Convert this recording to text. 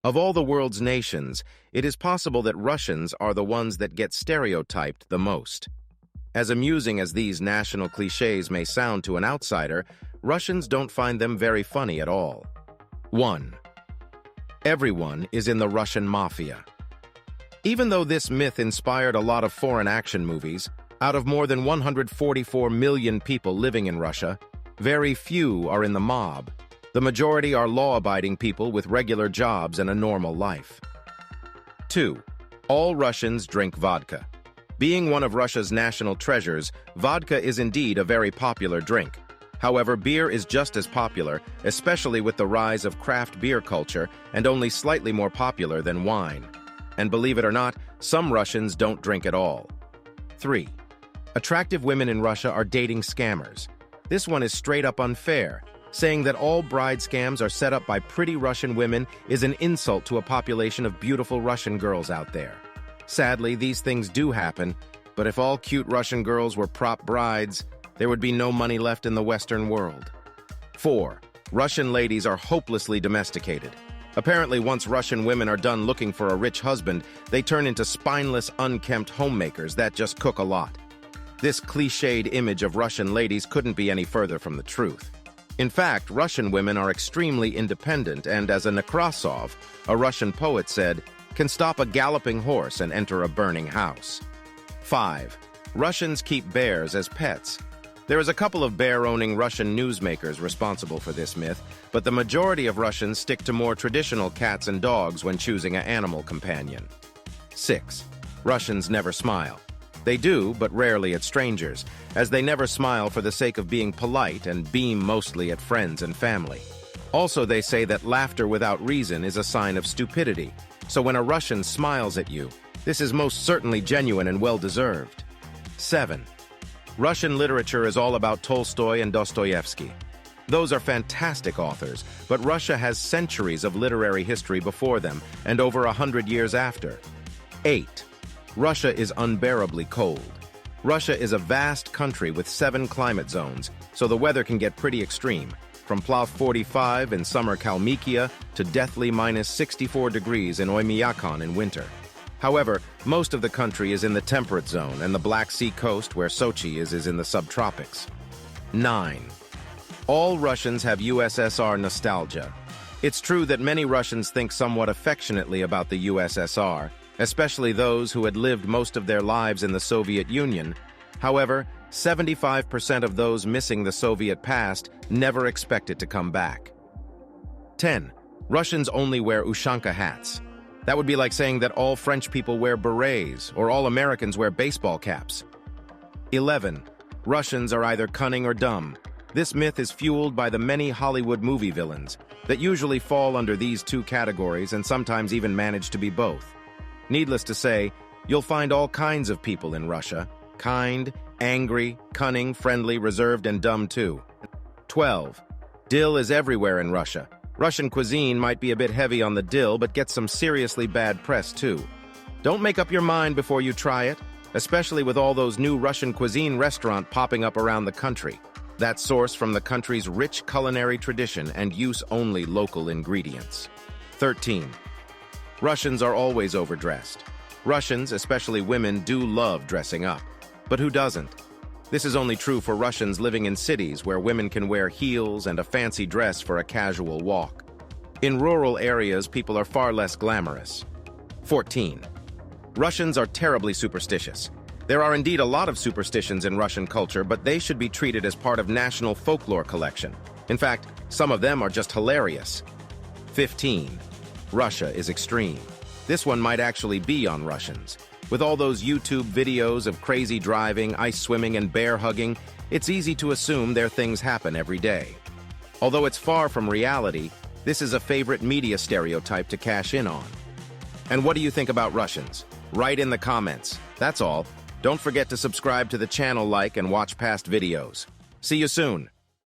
Of all the world's nations, it is possible that Russians are the ones that get stereotyped the most. As amusing as these national cliches may sound to an outsider, Russians don't find them very funny at all. 1. Everyone is in the Russian Mafia. Even though this myth inspired a lot of foreign action movies, out of more than 144 million people living in Russia, very few are in the mob. The majority are law-abiding people with regular jobs and a normal life. 2. All Russians drink vodka. Being one of Russia's national treasures, vodka is indeed a very popular drink. However, beer is just as popular, especially with the rise of craft beer culture, and only slightly more popular than wine. And believe it or not, some Russians don't drink at all. 3. Attractive women in Russia are dating scammers. This one is straight up unfair. Saying that all bride scams are set up by pretty Russian women is an insult to a population of beautiful Russian girls out there. Sadly, these things do happen, but if all cute Russian girls were prop brides, there would be no money left in the Western world. 4. Russian ladies are hopelessly domesticated. Apparently, once Russian women are done looking for a rich husband, they turn into spineless, unkempt homemakers that just cook a lot. This cliched image of Russian ladies couldn't be any further from the truth. In fact, Russian women are extremely independent and, as a Nekrasov, a Russian poet said, can stop a galloping horse and enter a burning house. 5. Russians keep bears as pets. There is a couple of bear-owning Russian newsmakers responsible for this myth, but the majority of Russians stick to more traditional cats and dogs when choosing an animal companion. 6. Russians never smile. They do, but rarely at strangers, as they never smile for the sake of being polite and beam mostly at friends and family. Also, they say that laughter without reason is a sign of stupidity, so when a Russian smiles at you, this is most certainly genuine and well-deserved. 7. Russian literature is all about Tolstoy and Dostoyevsky. Those are fantastic authors, but Russia has centuries of literary history before them and over 100 years after. 8. Russia is unbearably cold. Russia is a vast country with 7 climate zones, so the weather can get pretty extreme, from +45 in summer Kalmykia to deathly -64 degrees in Oymyakon in winter. However, most of the country is in the temperate zone, and the Black Sea coast, where Sochi is in the subtropics. 9. All Russians have USSR nostalgia. It's true that many Russians think somewhat affectionately about the USSR, especially those who had lived most of their lives in the Soviet Union. However, 75% of those missing the Soviet past never expect it to come back. 10. Russians only wear ushanka hats. That would be like saying that all French people wear berets, or all Americans wear baseball caps. 11. Russians are either cunning or dumb. This myth is fueled by the many Hollywood movie villains that usually fall under these two categories and sometimes even manage to be both. Needless to say, you'll find all kinds of people in Russia. Kind, angry, cunning, friendly, reserved, and dumb too. 12. Dill is everywhere in Russia. Russian cuisine might be a bit heavy on the dill, but gets some seriously bad press too. Don't make up your mind before you try it, especially with all those new Russian cuisine restaurants popping up around the country. That source from the country's rich culinary tradition and use only local ingredients. 13. Russians are always overdressed. Russians, especially women, do love dressing up. But who doesn't? This is only true for Russians living in cities where women can wear heels and a fancy dress for a casual walk. In rural areas, people are far less glamorous. 14. Russians are terribly superstitious. There are indeed a lot of superstitions in Russian culture, but they should be treated as part of national folklore collection. In fact, some of them are just hilarious. 15. Russia is extreme. This one might actually be on Russians. With all those YouTube videos of crazy driving, ice swimming, and bear hugging, it's easy to assume their things happen every day. Although it's far from reality, this is a favorite media stereotype to cash in on. And what do you think about Russians? Write in the comments. That's all. Don't forget to subscribe to the channel, like, and watch past videos. See you soon.